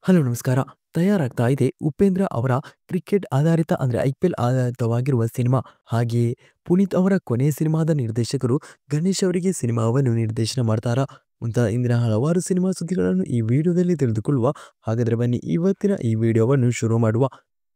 Hello ನಮಸ್ಕಾರ. ತಯಾರಾಗ್ತಾ ಇದೆ ಉಪೇಂದ್ರ ಅವರ ಕ್ರಿಕೆಟ್ ಆಧಾರಿತ ಅಂದರೆ IPL ಆಧಾರಿತವಾಗಿರುವ ಸಿನಿಮಾ. ಹಾಗೆಯೇ ಪುನೀತ್ ಅವರ ಕೊನೆಯ ಸಿನಿಮಾದ ನಿರ್ದೇಶಕರು ಗಣೇಶ್ ಅವರಿಗೆ ಸಿನಿಮಾವನ್ನು ನಿರ್ದೇಶನ ಮಾಡ್ತಾರಾ? ಮುಂತಾದ ಇಂದಿನ ಹಲವಾರು ಸಿನಿಮಾ ಸುದ್ದಿಗಳನ್ನು ಈ ವಿಡಿಯೋದಲ್ಲಿ ತಿಳಿದುಕೊಳ್ಳುವ. ಹಾಗಾದರೆ ಬನ್ನಿ ಇವತ್ತಿನ ಈ ವಿಡಿಯೋವನ್ನು ಶುರು ಮಾಡುವ.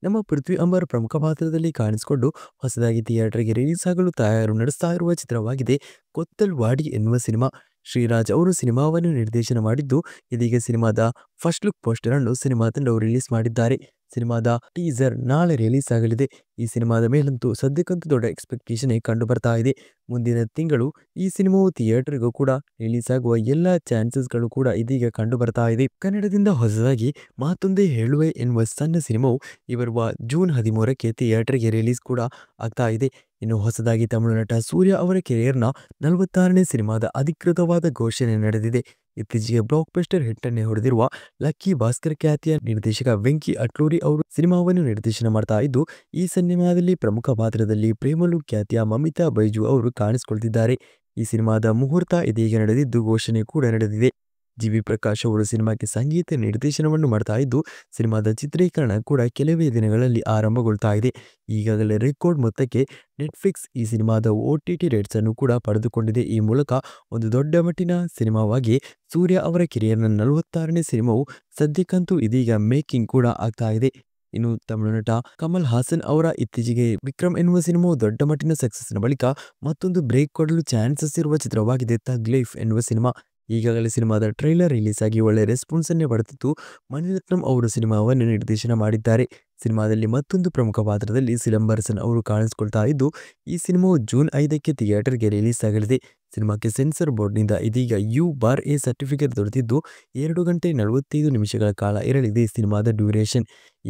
ನಮ್ಮ ಪೃಥ್ವಿ ಅಂಬರ್ ಪ್ರಮುಖ ಪಾತ್ರದಲ್ಲಿ ಕಾಣಿಸಿಕೊಂಡು ಹೊಸದಾಗಿ ಥಿಯೇಟರ್ಗೆ ರಿಲೀಸ್ ಆಗಲು ತಯಾರು ನಡೆಸ್ತಾ ಇರುವ ಚಿತ್ರವಾಗಿದೆ ಕೊತ್ತಲ್ ವಾಡಿ ಎನ್ನುವ ಸಿನಿಮಾ. ಶ್ರೀರಾಜ್ ಅವರು ಸಿನಿಮಾವನ್ನು ನಿರ್ದೇಶನ ಮಾಡಿದ್ದು, ಇದೀಗ ಸಿನಿಮಾದ ಫಸ್ಟ್ ಲುಕ್ ಪೋಸ್ಟರ್ ಅನ್ನು ಸಿನಿಮಾ ತಂಡವು ರಿಲೀಸ್ ಮಾಡಿದ್ದಾರೆ. ಸಿನಿಮಾದ ಟೀಸರ್ ನಾಳೆ ರಿಲೀಸ್ ಆಗಲಿದೆ. ಈ ಸಿನಿಮಾದ ಮೇಲಂತೂ ಸದ್ಯಕ್ಕಂತೂ ದೊಡ್ಡ ಎಕ್ಸ್ಪೆಕ್ಟೇಷನ್ ಕಂಡು ಬರ್ತಾ ಇದೆ. ಮುಂದಿನ ತಿಂಗಳು ಈ ಸಿನಿಮಾವು ಥಿಯೇಟರ್ಗೂ ಕೂಡ ರಿಲೀಸ್ ಆಗುವ ಎಲ್ಲ ಚಾನ್ಸಸ್ಗಳು ಕೂಡ ಇದೀಗ ಕಂಡು ಬರ್ತಾ ಇದೆ. ಕನ್ನಡದಿಂದ ಹೊಸದಾಗಿ ಮಾತೊಂದೇ ಹೇಳುವೆ ಎನ್ನುವ ಸಣ್ಣ ಸಿನಿಮಾವು ಈ ಬರುವ ಜೂನ್ 13ಕ್ಕೆ ಥಿಯೇಟರ್ಗೆ ರಿಲೀಸ್ ಕೂಡ ಆಗ್ತಾ ಇದೆ. ಇನ್ನು ಹೊಸದಾಗಿ ತಮಿಳು ನಟ ಸೂರ್ಯ ಅವರ ಕೆರಿಯರ್ನ 46ನೇ ಸಿನಿಮಾದ ಅಧಿಕೃತವಾದ ಘೋಷಣೆ ನಡೆದಿದೆ. ಇತ್ತೀಚೆಗೆ ಬ್ಲಾಕ್ ಬಸ್ಟರ್ ಹಿಟ್ಟನ್ನೇ ಹೊಡೆದಿರುವ ಲಕ್ಕಿ ಭಾಸ್ಕರ್ ಖ್ಯಾತಿಯ ನಿರ್ದೇಶಕ ವೆಂಕಿ ಅಟ್ಲೂರಿ ಅವರು ಸಿನಿಮಾವನ್ನು ನಿರ್ದೇಶನ ಮಾಡ್ತಾ ಇದ್ದು, ಈ ಸಿನಿಮಾದಲ್ಲಿ ಪ್ರಮುಖ ಪಾತ್ರದಲ್ಲಿ ಪ್ರೇಮಲು ಖ್ಯಾತಿಯ ಮಮಿತಾ ಬೈಜು ಅವರು ಕಾಣಿಸಿಕೊಳ್ತಿದ್ದಾರೆ. ಈ ಸಿನಿಮಾದ ಮುಹೂರ್ತ ಇದೀಗ ನಡೆದಿದ್ದು, ಘೋಷಣೆ ಕೂಡ ನಡೆದಿದೆ. ಜಿ.ವಿ. ಪ್ರಕಾಶ್ ಅವರು ಸಿನಿಮಾಕ್ಕೆ ಸಂಗೀತ ನಿರ್ದೇಶನವನ್ನು ಮಾಡ್ತಾ ಇದ್ದು, ಸಿನಿಮಾದ ಚಿತ್ರೀಕರಣ ಕೂಡ ಕೆಲವೇ ದಿನಗಳಲ್ಲಿ ಆರಂಭಗೊಳ್ತಾ ಇದೆ. ಈಗಾಗಲೇ ರೆಕಾರ್ಡ್ ಮೊತ್ತಕ್ಕೆ ನೆಟ್ಫ್ಲಿಕ್ಸ್ ಈ ಸಿನಿಮಾದ OTT ರೈಟ್ಸ್ ಅನ್ನು ಕೂಡ ಪಡೆದುಕೊಂಡಿದೆ. ಈ ಮೂಲಕ ಒಂದು ದೊಡ್ಡ ಮಟ್ಟಿನ ಸಿನಿಮಾವಾಗಿ ಸೂರ್ಯ ಅವರ ಕೆರಿಯರ್ನ 46ನೇ ಸಿನಿಮಾವು ಸದ್ಯಕ್ಕಂತೂ ಇದೀಗ ಮೇಕಿಂಗ್ ಕೂಡ ಆಗ್ತಾ ಇದೆ. ಇನ್ನು ತಮಿಳು ನಟ ಕಮಲ್ ಹಾಸನ್ ಅವರ ಇತ್ತೀಚೆಗೆ ವಿಕ್ರಮ್ ಎನ್ನುವ ಸಿನಿಮಾವು ದೊಡ್ಡ ಮಟ್ಟಿನ ಸಕ್ಸಸ್ನ ಬಳಿಕ ಮತ್ತೊಂದು ಬ್ರೇಕ್ ಕೊಡಲು ಚಾನ್ಸಸ್ ಇರುವ ಚಿತ್ರವಾಗಿದೆ ಥಗ್ ಲೈಫ್ ಎನ್ನುವ ಸಿನಿಮಾ. ಈಗಾಗಲೇ ಸಿನಿಮಾದ ಟ್ರೈಲರ್ ರಿಲೀಸ್ ಆಗಿ ಒಳ್ಳೆ ರೆಸ್ಪಾನ್ಸ್ ಅನ್ನೇ ಪಡೆದಿದ್ದು, ಮಣಿರತ್ನಂ ಅವರು ಸಿನಿಮಾವನ್ನು ನಿರ್ದೇಶನ ಮಾಡಿದ್ದಾರೆ. ಸಿನಿಮಾದಲ್ಲಿ ಮತ್ತೊಂದು ಪ್ರಮುಖ ಪಾತ್ರದಲ್ಲಿ ಸಿಲಂಬರಸನ್ ಅವರು ಕಾಣಿಸಿಕೊಳ್ತಾ ಇದ್ದು, ಈ ಸಿನಿಮಾವು ಜೂನ್ 5ಕ್ಕೆ ಥಿಯೇಟರ್ಗೆ ರಿಲೀಸ್ ಆಗಲಿದೆ. ಸಿನಿಮಾಕ್ಕೆ ಸೆನ್ಸರ್ ಬೋರ್ಡ್ನಿಂದ ಇದೀಗ U/A ಸರ್ಟಿಫಿಕೇಟ್ ದೊರೆತಿದ್ದು, 2 ಗಂಟೆ 45 ನಿಮಿಷಗಳ ಕಾಲ ಇರಲಿದೆ ಸಿನಿಮಾದ ಡ್ಯೂರೇಷನ್.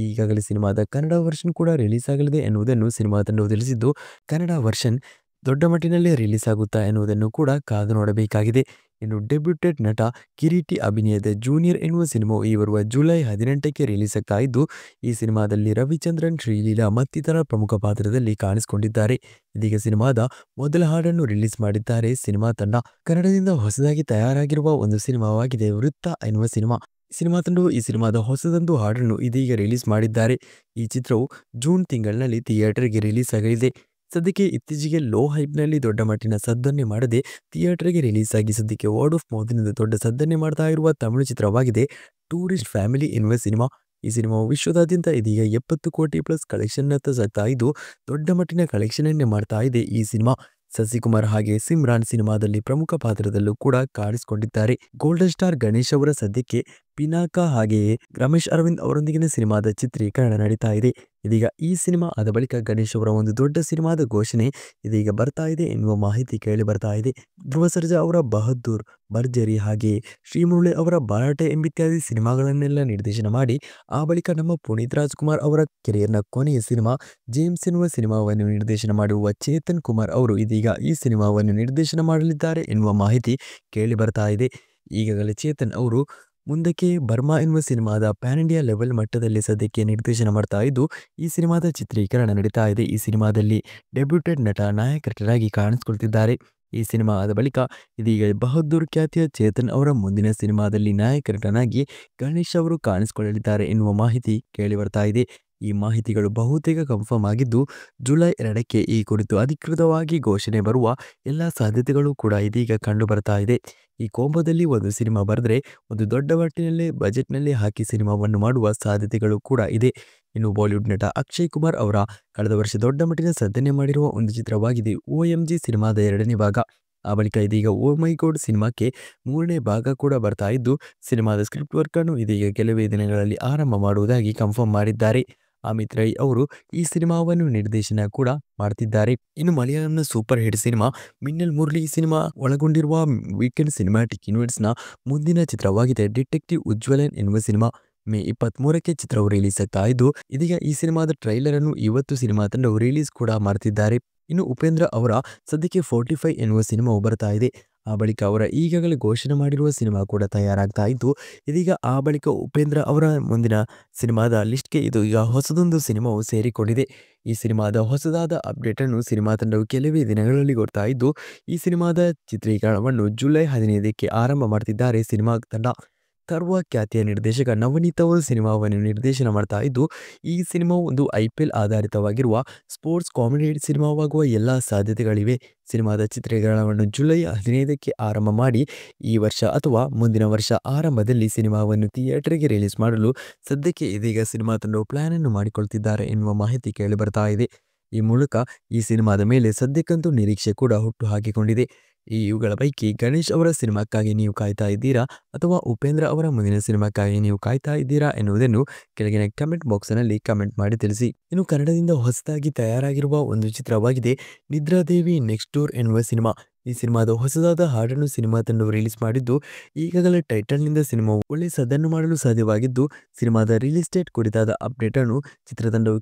ಈಗಾಗಲೇ ಸಿನಿಮಾದ ಕನ್ನಡ ವರ್ಷನ್ ಕೂಡ ರಿಲೀಸ್ ಆಗಲಿದೆ ಎನ್ನುವುದನ್ನು ಸಿನಿಮಾ ತಂಡವು ತಿಳಿಸಿದ್ದು, ಕನ್ನಡ ವರ್ಷನ್ ದೊಡ್ಡ ಮಟ್ಟಿನಲ್ಲಿ ರಿಲೀಸ್ ಆಗುತ್ತಾ ಎನ್ನುವುದನ್ನು ಕೂಡ ಕಾದು ನೋಡಬೇಕಾಗಿದೆ. ಇನ್ನು ಡೆಬ್ಯೂಟೆಡ್ ನಟ ಕಿರೀಟಿ ಅಭಿನಯದ ಜೂನಿಯರ್ ಎನ್ನುವ ಸಿನಿಮಾವು ಈ ಬರುವ ಜುಲೈ 18ಕ್ಕೆ ರಿಲೀಸ್ ಆಗ್ತಾ ಇದ್ದು, ಈ ಸಿನಿಮಾದಲ್ಲಿ ರವಿಚಂದ್ರನ್, ಶ್ರೀಲೀಲಾ ಮತ್ತಿತರ ಪ್ರಮುಖ ಪಾತ್ರದಲ್ಲಿ ಕಾಣಿಸಿಕೊಂಡಿದ್ದಾರೆ. ಇದೀಗ ಸಿನಿಮಾದ ಮೊದಲ ಹಾಡನ್ನು ರಿಲೀಸ್ ಮಾಡಿದ್ದಾರೆ ಸಿನಿಮಾ ತಂಡ. ಕನ್ನಡದಿಂದ ಹೊಸದಾಗಿ ತಯಾರಾಗಿರುವ ಒಂದು ಸಿನಿಮಾವಾಗಿದೆ ವೃತ್ತ ಎನ್ನುವ ಸಿನಿಮಾ. ಸಿನಿಮಾ ತಂಡವು ಈ ಸಿನಿಮಾದ ಹೊಸದೊಂದು ಹಾಡನ್ನು ಇದೀಗ ರಿಲೀಸ್ ಮಾಡಿದ್ದಾರೆ. ಈ ಚಿತ್ರವು ಜೂನ್ ತಿಂಗಳಿನಲ್ಲಿ ಥಿಯೇಟರ್ಗೆ ರಿಲೀಸ್ ಆಗಲಿದೆ. ಸದ್ಯಕ್ಕೆ ಇತ್ತೀಚೆಗೆ ಲೋ ಹೈಪ್ನಲ್ಲಿ ದೊಡ್ಡ ಮಟ್ಟಿನ ಸದ್ದನ್ನೇ ಮಾಡದೆ ಥಿಯೇಟರ್ಗೆ ರಿಲೀಸ್ ಆಗಿ ಸದ್ಯಕ್ಕೆ ವರ್ಡ್ ಆಫ್ ಮೌತ್ನಿಂದ ದೊಡ್ಡ ಸದ್ದನ್ನೇ ಮಾಡ್ತಾ ಇರುವ ತಮಿಳು ಚಿತ್ರವಾಗಿದೆ ಟೂರಿಸ್ಟ್ ಫ್ಯಾಮಿಲಿ ಎನ್ನುವ ಸಿನಿಮಾ. ಈ ಸಿನಿಮಾವು ವಿಶ್ವದಾದ್ಯಂತ ಇದೀಗ 70 ಕೋಟಿ ಪ್ಲಸ್ ಕಲೆಕ್ಷನ್ನತ್ತ ಸಾಗ್ತಾ ಇದ್ದು, ದೊಡ್ಡ ಮಟ್ಟಿನ ಕಲೆಕ್ಷನ್ ಅನ್ನೇ ಮಾಡ್ತಾ ಇದೆ ಈ ಸಿನಿಮಾ. ಶಶಿಕುಮಾರ್ ಹಾಗೆ ಸಿಮ್ರಾನ್ ಸಿನಿಮಾದಲ್ಲಿ ಪ್ರಮುಖ ಪಾತ್ರದಲ್ಲೂ ಕೂಡ ಕಾಣಿಸಿಕೊಂಡಿದ್ದಾರೆ. ಗೋಲ್ಡನ್ ಸ್ಟಾರ್ ಗಣೇಶ್ ಅವರ ಸದ್ಯಕ್ಕೆ ಪಿನಾಕ ಹಾಗೆಯೇ ರಮೇಶ್ ಅರವಿಂದ್ ಅವರೊಂದಿಗಿನ ಸಿನಿಮಾದ ಚಿತ್ರೀಕರಣ ನಡೀತಾ ಇದೆ. ಇದೀಗ ಈ ಸಿನಿಮಾ ಆದ ಬಳಿಕ ಗಣೇಶ್ ಅವರ ಒಂದು ದೊಡ್ಡ ಸಿನಿಮಾದ ಘೋಷಣೆ ಇದೀಗ ಬರ್ತಾ ಇದೆ ಎನ್ನುವ ಮಾಹಿತಿ ಕೇಳಿ ಬರ್ತಾ ಇದೆ. ಧ್ರುವ ಸರ್ಜಾ ಅವರ ಬಹದ್ದೂರ್, ಭರ್ಜರಿ ಹಾಗೆಯೇ ಶ್ರೀಮುರಳಿ ಅವರ ಭರಾಟೆ ಎಂಬಿತ್ಯಾದಿ ಸಿನಿಮಾಗಳನ್ನೆಲ್ಲ ನಿರ್ದೇಶನ ಮಾಡಿ ಆ ಬಳಿಕ ನಮ್ಮ ಪುನೀತ್ ರಾಜ್ಕುಮಾರ್ ಅವರ ಕೆರಿಯರ್ನ ಕೊನೆಯ ಸಿನಿಮಾ ಜೇಮ್ಸ್ ಎನ್ನುವ ಸಿನಿಮಾವನ್ನು ನಿರ್ದೇಶನ ಮಾಡಿರುವ ಚೇತನ್ ಕುಮಾರ್ ಅವರು ಇದೀಗ ಈ ಸಿನಿಮಾವನ್ನು ನಿರ್ದೇಶನ ಮಾಡಲಿದ್ದಾರೆ ಎನ್ನುವ ಮಾಹಿತಿ ಕೇಳಿ ಬರ್ತಾ ಇದೆ. ಈಗಾಗಲೇ ಚೇತನ್ ಅವರು ಮುಂದಕ್ಕೆ ಬರ್ಮಾ ಎನ್ನುವ ಸಿನಿಮಾದ ಪ್ಯಾನ್ ಇಂಡಿಯಾ ಲೆವೆಲ್ ಮಟ್ಟದಲ್ಲಿ ಸದ್ಯಕ್ಕೆ ನಿರ್ದೇಶನ ಮಾಡ್ತಾ ಇದ್ದು, ಈ ಸಿನಿಮಾದ ಚಿತ್ರೀಕರಣ ನಡೀತಾ ಇದೆ. ಈ ಸಿನಿಮಾದಲ್ಲಿ ಡೆಬ್ಯೂಟೆಡ್ ನಟ ನಾಯಕ ನಟರಾಗಿ ಕಾಣಿಸಿಕೊಳ್ತಿದ್ದಾರೆ. ಈ ಸಿನಿಮಾ ಆದ ಬಳಿಕ ಇದೀಗ ಬಹದ್ದೂರ್ ಖ್ಯಾತಿಯ ಚೇತನ್ ಅವರ ಮುಂದಿನ ಸಿನಿಮಾದಲ್ಲಿ ನಾಯಕ ನಟನಾಗಿ ಗಣೇಶ್ ಅವರು ಕಾಣಿಸಿಕೊಳ್ಳಲಿದ್ದಾರೆ ಎನ್ನುವ ಮಾಹಿತಿ ಕೇಳಿ ಬರ್ತಾ ಇದೆ. ಈ ಮಾಹಿತಿಗಳು ಬಹುತೇಕ ಕನ್ಫರ್ಮ್ ಆಗಿದ್ದು, ಜುಲೈ 2ಕ್ಕೆ ಈ ಕುರಿತು ಅಧಿಕೃತವಾಗಿ ಘೋಷಣೆ ಬರುವ ಎಲ್ಲ ಸಾಧ್ಯತೆಗಳು ಕೂಡ ಇದೀಗ ಕಂಡು ಬರ್ತಾ ಇದೆ. ಈ ಕೋಂಬೋದಲ್ಲಿ ಒಂದು ಸಿನಿಮಾ ಬರೆದ್ರೆ ಒಂದು ದೊಡ್ಡ ಮಟ್ಟಿನಲ್ಲಿ ಬಜೆಟ್ನಲ್ಲಿ ಹಾಕಿ ಸಿನಿಮಾವನ್ನು ಮಾಡುವ ಸಾಧ್ಯತೆಗಳು ಕೂಡ ಇದೆ. ಇನ್ನು ಬಾಲಿವುಡ್ ನಟ ಅಕ್ಷಯ್ ಕುಮಾರ್ ಅವರ ಕಳೆದ ವರ್ಷ ದೊಡ್ಡ ಮಟ್ಟಿನ ಸದ್ದನೆ ಮಾಡಿರುವ ಒಂದು ಚಿತ್ರವಾಗಿದೆ OMG ಸಿನಿಮಾದ 2ನೇ ಭಾಗ. ಆ ಬಳಿಕ ಇದೀಗ ಓ ಮೈ ಗಾಡ್ ಸಿನಿಮಾಕ್ಕೆ 3ನೇ ಭಾಗ ಕೂಡ ಬರ್ತಾ ಇದ್ದು, ಸಿನಿಮಾದ ಸ್ಕ್ರಿಪ್ಟ್ ವರ್ಕ್ ಅನ್ನು ಇದೀಗ ಕೆಲವೇ ದಿನಗಳಲ್ಲಿ ಆರಂಭ ಮಾಡುವುದಾಗಿ ಕನ್ಫರ್ಮ್ ಮಾಡಿದ್ದಾರೆ. ಅಮಿತ್ ರೈ ಅವರು ಈ ಸಿನಿಮಾವನ್ನು ನಿರ್ದೇಶನ ಕೂಡ ಮಾಡ್ತಿದ್ದಾರೆ. ಇನ್ನು ಮಲಯಾಳಂನ super hit cinema Minnal Murali cinema ಒಳಗೊಂಡಿರುವ ವೀಕೆಂಡ್ ಸಿನಿಮ್ಯಾಟಿಕ್ ಯೂನಿವರ್ಸ್ನ ಮುಂದಿನ ಚಿತ್ರವಾಗಿದೆ ಡಿಟೆಕ್ಟಿವ್ ಉಜ್ವಲನ್ ಎನ್ನುವ ಸಿನಿಮಾ. ಮೇ 23ಕ್ಕೆ ಚಿತ್ರವು ರಿಲೀಸ್ ಆಗ್ತಾ ಇದ್ದು, ಇದೀಗ ಈ ಸಿನಿಮಾದ ಟ್ರೈಲರ್ ಅನ್ನು ಇವತ್ತು ಸಿನಿಮಾ ತಂಡವು ರಿಲೀಸ್ ಕೂಡ ಮಾಡ್ತಿದ್ದಾರೆ. ಇನ್ನು ಉಪೇಂದ್ರ ಅವರ ಸದ್ಯಕ್ಕೆ 45 ಎನ್ನುವ ಸಿನಿಮಾವು ಬರ್ತಾ ಇದೆ. ಆ ಬಳಿಕ ಅವರ ಈಗಾಗಲೇ ಘೋಷಣೆ ಮಾಡಿರುವ ಸಿನಿಮಾ ಕೂಡ ತಯಾರಾಗ್ತಾ ಇದ್ದು, ಇದೀಗ ಆ ಬಳಿಕ ಉಪೇಂದ್ರ ಅವರ ಮುಂದಿನ ಸಿನಿಮಾದ ಲಿಸ್ಟ್ಗೆ ಇದು ಈಗ ಹೊಸದೊಂದು ಸಿನಿಮಾವು ಸೇರಿಕೊಂಡಿದೆ. ಈ ಸಿನಿಮಾದ ಹೊಸದಾದ ಅಪ್ಡೇಟ್ ಅನ್ನು ಸಿನಿಮಾ ತಂಡವು ಕೆಲವೇ ದಿನಗಳಲ್ಲಿ ಕೊಡ್ತಾ ಇದ್ದು, ಈ ಸಿನಿಮಾದ ಚಿತ್ರೀಕರಣವನ್ನು ಜುಲೈ 15ಕ್ಕೆ ಆರಂಭ ಮಾಡ್ತಿದ್ದಾರೆ ಸಿನಿಮಾ ತಂಡ. ಸರ್ವ ಖ್ಯಾತಿಯ ನಿರ್ದೇಶಕ ನವನೀತ್ ಅವರು ಸಿನಿಮಾವನ್ನು ನಿರ್ದೇಶನ ಮಾಡ್ತಾ ಇದ್ದು, ಈ ಸಿನಿಮಾವು ಒಂದು IPL ಆಧಾರಿತವಾಗಿರುವ ಸ್ಪೋರ್ಟ್ಸ್ ಕಾಮಿಡಿ ಸಿನಿಮಾವಾಗುವ ಎಲ್ಲ ಸಾಧ್ಯತೆಗಳಿವೆ. ಸಿನಿಮಾದ ಚಿತ್ರೀಕರಣವನ್ನು ಜುಲೈ 15ಕ್ಕೆ ಆರಂಭ ಮಾಡಿ ಈ ವರ್ಷ ಅಥವಾ ಮುಂದಿನ ವರ್ಷ ಆರಂಭದಲ್ಲಿ ಸಿನಿಮಾವನ್ನು ಥಿಯೇಟರ್‌ಗೆ ರಿಲೀಸ್ ಮಾಡಲು ಸದ್ಯಕ್ಕೆ ಇದೀಗ ಸಿನಿಮಾ ತಂಡವು ಪ್ಲಾನ್ ಅನ್ನು ಮಾಡಿಕೊಳ್ತಿದ್ದಾರೆ ಎನ್ನುವ ಮಾಹಿತಿ ಕೇಳಿಬರ್ತಾ ಇದೆ. ಈ ಮೂಲಕ ಈ ಸಿನಿಮಾದ ಮೇಲೆ ಸದ್ಯಕ್ಕಂತೂ ನಿರೀಕ್ಷೆ ಕೂಡ ಹುಟ್ಟು ಹಾಕಿಕೊಂಡಿದೆ. ಇವುಗಳ ಪೈಕಿ ಗಣೇಶ್ ಅವರ ಸಿನಿಮಾಕ್ಕಾಗಿ ನೀವು ಕಾಯ್ತಾ ಇದ್ದೀರಾ ಅಥವಾ ಉಪೇಂದ್ರ ಅವರ ಮುಂದಿನ ಸಿನಿಮಾಕ್ಕಾಗಿ ನೀವು ಕಾಯ್ತಾ ಇದ್ದೀರಾ ಎನ್ನುವುದನ್ನು ಕೆಳಗಿನ ಕಮೆಂಟ್ ಬಾಕ್ಸ್‌ನಲ್ಲಿ ಕಮೆಂಟ್ ಮಾಡಿ ತಿಳಿಸಿ. ಇನ್ನು ಕನ್ನಡದಿಂದ ಹೊಸದಾಗಿ ತಯಾರಾಗಿರುವ ಒಂದು ಚಿತ್ರವಾಗಿದೆ ನಿದ್ರಾದೇವಿ ನೆಕ್ಸ್ಟ್ ಡೋರ್ ಎನ್ನುವ ಸಿನಿಮಾ. ಈ ಸಿನಿಮಾದ ಹೊಸದಾದ ಹಾಡನ್ನು ಸಿನಿಮಾ ತಂಡವು ರಿಲೀಸ್ ಮಾಡಿದ್ದು, ಈಗಾಗಲೇ ಟೈಟಲ್‌ನಿಂದ ಸಿನಿಮಾವು ಒಳ್ಳೆ ಸದ್ದನ್ನು ಮಾಡಲು ಸಾಧ್ಯವಾಗಿದ್ದು, ಸಿನಿಮಾದ ರಿಲೀಸ್ ಡೇಟ್ ಕುರಿತಾದ ಅಪ್ಡೇಟ್ ಅನ್ನು ಚಿತ್ರತಂಡವು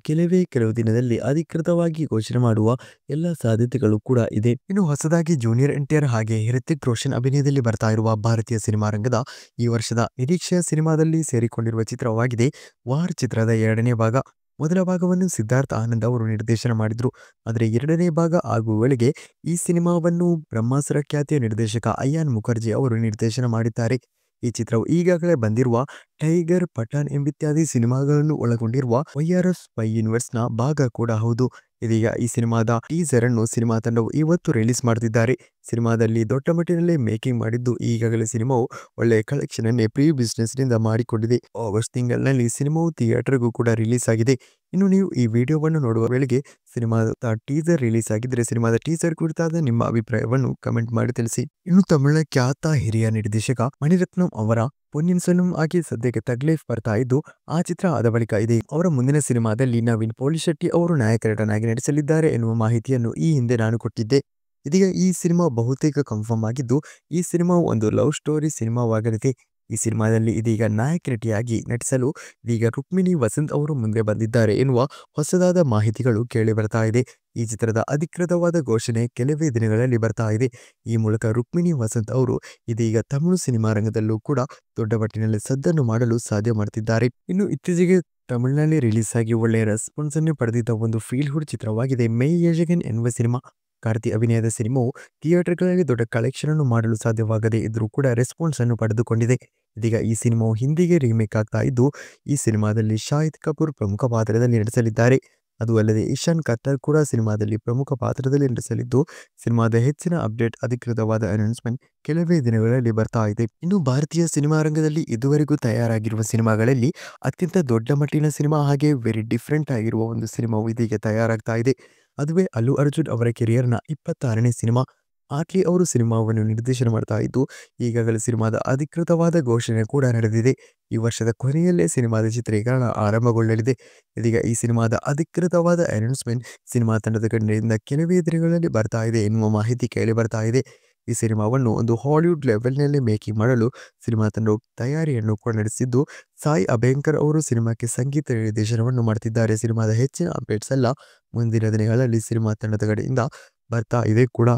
ಕೆಲವು ದಿನದಲ್ಲಿ ಅಧಿಕೃತವಾಗಿ ಘೋಷಣೆ ಮಾಡುವ ಎಲ್ಲ ಸಾಧ್ಯತೆಗಳು ಕೂಡ ಇದೆ. ಇನ್ನು ಹೊಸದಾಗಿ ಜೂನಿಯರ್ NTR ಹಾಗೆ ಹೃತಿಕ್ ರೋಷನ್ ಅಭಿನಯದಲ್ಲಿ ಬರ್ತಾ ಇರುವ ಭಾರತೀಯ ಸಿನಿಮಾ ರಂಗದ ಈ ವರ್ಷದ ನಿರೀಕ್ಷೆಯ ಸಿನಿಮಾದಲ್ಲಿ ಸೇರಿಕೊಂಡಿರುವ ಚಿತ್ರವಾಗಿದೆ ವಾರ್ ಚಿತ್ರದ 2ನೇ ಭಾಗ. ಮೊದಲ ಭಾಗವನ್ನು ಸಿದ್ಧಾರ್ಥ್ ಆನಂದ್ ಅವರು ನಿರ್ದೇಶನ ಮಾಡಿದ್ರು. ಆದರೆ 2ನೇ ಭಾಗ ಆಗುವ ವೇಳೆಗೆ ಈ ಸಿನಿಮಾವನ್ನು ಬ್ರಹ್ಮಾಸ್ತ್ರ ಖ್ಯಾತಿಯ ನಿರ್ದೇಶಕ ಅಯಾನ್ ಮುಖರ್ಜಿ ಅವರು ನಿರ್ದೇಶನ ಮಾಡಿದ್ದಾರೆ. ಈ ಚಿತ್ರವು ಈಗಾಗಲೇ ಬಂದಿರುವ ಟೈಗರ್, ಪಠಾಣ್ ಎಂಬಿತ್ಯಾದಿ ಸಿನಿಮಾಗಳನ್ನು ಒಳಗೊಂಡಿರುವ YRF ಸ್ಪೈ ಯೂನಿವರ್ಸ್‌ನ ಭಾಗ ಕೂಡ ಹೌದು. ಇದೀಗ ಈ ಸಿನಿಮಾದ ಟೀಸರ್ ಅನ್ನು ಸಿನಿಮಾ ತಂಡವು ಇವತ್ತು ರಿಲೀಸ್ ಮಾಡ್ತಿದ್ದಾರೆ. ಸಿನಿಮಾದಲ್ಲಿ ದೊಡ್ಡ ಮಟ್ಟಿನಲ್ಲಿ ಮೇಕಿಂಗ್ ಮಾಡಿದ್ದು, ಈಗಾಗಲೇ ಸಿನಿಮಾವು ಒಳ್ಳೆಯ ಕಲೆಕ್ಷನ್ ಅನ್ನೇ ಪ್ರೀ ಬಿಸ್ನೆಸ್‌ನಿಂದ ಮಾಡಿಕೊಂಡಿದೆ. ಆಗಸ್ಟ್ ತಿಂಗಳಿನಲ್ಲಿ ಸಿನಿಮಾವು ಥಿಯೇಟರ್‌ಗೂ ಕೂಡ ರಿಲೀಸ್ ಆಗಿದೆ. ಇನ್ನು ನೀವು ಈ ವಿಡಿಯೋವನ್ನು ನೋಡುವ ವೇಳೆಗೆ ಸಿನಿಮಾದ ಟೀಸರ್ ರಿಲೀಸ್ ಆಗಿದ್ದರೆ ಸಿನಿಮಾದ ಟೀಸರ್ ಕುರಿತಾದ ನಿಮ್ಮ ಅಭಿಪ್ರಾಯವನ್ನು ಕಮೆಂಟ್ ಮಾಡಿ ತಿಳಿಸಿ. ಇನ್ನು ತಮಿಳಿನ ಖ್ಯಾತ ಹಿರಿಯ ನಿರ್ದೇಶಕ ಮಣಿರತ್ನಂ ಅವರ ಪೊನ್ನಿಯಿನ್ ಸೆಲ್ವಂ ಆಗಿ ಸದ್ಯಕ್ಕೆ ತಗ್ಲೈಫ್ ಬರ್ತಾ ಇದ್ದು, ಆ ಚಿತ್ರ ಆದ ಬಳಿಕ ಇದೆ ಅವರ ಮುಂದಿನ ಸಿನಿಮಾದಲ್ಲಿ ನವೀನ್ ಪೋಲಿಶೆಟ್ಟಿ ಅವರು ನಾಯಕ ನಟನಾಗಿ ನಟಿಸಲಿದ್ದಾರೆ ಎನ್ನುವ ಮಾಹಿತಿಯನ್ನು ಈ ಹಿಂದೆ ನಾನು ಕೊಟ್ಟಿದ್ದೆ. ಇದೀಗ ಈ ಸಿನಿಮಾ ಬಹುತೇಕ ಕನ್ಫರ್ಮ್ ಆಗಿದ್ದು, ಈ ಸಿನಿಮಾವು ಒಂದು ಲವ್ ಸ್ಟೋರಿ ಸಿನಿಮಾವಾಗಲಿದೆ. ಈ ಸಿನಿಮಾದಲ್ಲಿ ಇದೀಗ ನಾಯಕ ನಟಿಯಾಗಿ ನಟಿಸಲು ಇದೀಗ ರುಕ್ಮಿಣಿ ವಸಂತ್ ಅವರು ಮುಂದೆ ಬಂದಿದ್ದಾರೆ ಎನ್ನುವ ಹೊಸದಾದ ಮಾಹಿತಿಗಳು ಕೇಳಿ ಬರ್ತಾ ಇದೆ. ಈ ಚಿತ್ರದ ಅಧಿಕೃತವಾದ ಘೋಷಣೆ ಕೆಲವೇ ದಿನಗಳಲ್ಲಿ ಬರ್ತಾ ಇದೆ. ಈ ಮೂಲಕ ರುಕ್ಮಿಣಿ ವಸಂತ್ ಅವರು ಇದೀಗ ತಮಿಳು ಸಿನಿಮಾ ರಂಗದಲ್ಲೂ ಕೂಡ ದೊಡ್ಡ ಮಟ್ಟಿನಲ್ಲಿ ಸದ್ದನ್ನು ಮಾಡಲು ಸಾಧ್ಯ ಮಾಡ್ತಿದ್ದಾರೆ. ಇನ್ನು ಇತ್ತೀಚೆಗೆ ತಮಿಳಿನಲ್ಲಿ ರಿಲೀಸ್ ಆಗಿ ಒಳ್ಳೆಯ ರೆಸ್ಪಾನ್ಸ್ ಅನ್ನು ಪಡೆದಿದ್ದ ಒಂದು ಫೀಲ್ ಗುಡ್ ಚಿತ್ರವಾಗಿದೆ ಮೈ ಯಜಗನ್ ಎನ್ನುವ ಸಿನಿಮಾ. ಕಾರ್ತಿ ಅಭಿನಯದ ಸಿನಿಮಾವು ಥಿಯೇಟರ್ಗಳಲ್ಲಿ ದೊಡ್ಡ ಕಲೆಕ್ಷನ್ ಅನ್ನು ಮಾಡಲು ಸಾಧ್ಯವಾಗದೇ ಇದ್ರೂ ಕೂಡ ರೆಸ್ಪಾನ್ಸ್ ಅನ್ನು ಪಡೆದುಕೊಂಡಿದೆ. ಇದೀಗ ಈ ಸಿನಿಮಾವು ಹಿಂದಿಗೆ ರೀಮೇಕ್ ಆಗ್ತಾ ಇದ್ದು, ಈ ಸಿನಿಮಾದಲ್ಲಿ ಶಾಹಿದ್ ಕಪೂರ್ ಪ್ರಮುಖ ಪಾತ್ರದಲ್ಲಿ ನಟಿಸಲಿದ್ದಾರೆ. ಅದು ಅಲ್ಲದೆ ಇಶಾನ್ ಕತ್ತರ್ ಕೂಡ ಸಿನಿಮಾದಲ್ಲಿ ಪ್ರಮುಖ ಪಾತ್ರದಲ್ಲಿ ನಟಿಸಲಿದ್ದು, ಸಿನಿಮಾದ ಹೆಚ್ಚಿನ ಅಪ್ಡೇಟ್ ಅಧಿಕೃತವಾದ ಅನೌನ್ಸ್ಮೆಂಟ್ ಕೆಲವೇ ದಿನಗಳಲ್ಲಿ ಬರ್ತಾ ಇದೆ. ಇನ್ನು ಭಾರತೀಯ ಸಿನಿಮಾ ರಂಗದಲ್ಲಿ ಇದುವರೆಗೂ ತಯಾರಾಗಿರುವ ಸಿನಿಮಾಗಳಲ್ಲಿ ಅತ್ಯಂತ ದೊಡ್ಡ ಮಟ್ಟಿನ ಸಿನಿಮಾ ಹಾಗೆ ವೆರಿ ಡಿಫ್ರೆಂಟ್ ಆಗಿರುವ ಒಂದು ಸಿನಿಮಾವು ಇದೀಗ ತಯಾರಾಗ್ತಾ ಇದೆ. ಅದುವೇ ಅಲ್ಲು ಅರ್ಜುನ್ ಅವರ ಕೆರಿಯರ್‌ನ 26ನೇ ಸಿನಿಮಾ. ಆಟ್ಲಿ ಅವರು ಸಿನಿಮಾವನ್ನು ನಿರ್ದೇಶನ ಮಾಡ್ತಾ ಇದ್ದು, ಈಗಾಗಲೇ ಸಿನಿಮಾದ ಅಧಿಕೃತವಾದ ಘೋಷಣೆ ಕೂಡ ನಡೆದಿದೆ. ಈ ವರ್ಷದ ಕೊನೆಯಲ್ಲೇ ಸಿನಿಮಾದ ಚಿತ್ರೀಕರಣ ಆರಂಭಗೊಳ್ಳಲಿದೆ. ಇದೀಗ ಈ ಸಿನಿಮಾದ ಅಧಿಕೃತವಾದ ಅನೌನ್ಸ್ಮೆಂಟ್ ಸಿನಿಮಾ ತಂಡದ ಕಡೆಯಿಂದ ಕೆಲವೇ ದಿನಗಳಲ್ಲಿ ಬರ್ತಾ ಇದೆ ಎನ್ನುವ ಮಾಹಿತಿ ಕೇಳಿ ಬರ್ತಾ ಇದೆ. ಈ ಸಿನಿಮಾವನ್ನು ಒಂದು ಹಾಲಿವುಡ್ ಲೆವೆಲ್‌ನಲ್ಲಿ ಮೇಕಿಂಗ್ ಮಾಡಲು ಸಿನಿಮಾ ತಂಡವು ತಯಾರಿಯನ್ನು ಕೂಡ ನಡೆಸಿದ್ದು, ಸಾಯಿ ಅಭ್ಯಂಕರ್ ಅವರು ಸಿನಿಮಾಕ್ಕೆ ಸಂಗೀತ ನಿರ್ದೇಶನವನ್ನು ಮಾಡ್ತಿದ್ದಾರೆ. ಸಿನಿಮಾದ ಹೆಚ್ಚಿನ ಅಪ್ಡೇಟ್ಸ್ ಎಲ್ಲ ಮುಂದಿನ ದಿನಗಳಲ್ಲಿ ಸಿನಿಮಾ ತಂಡದ ಕಡೆಯಿಂದ ಬರ್ತಾ ಇದೆ ಕೂಡ.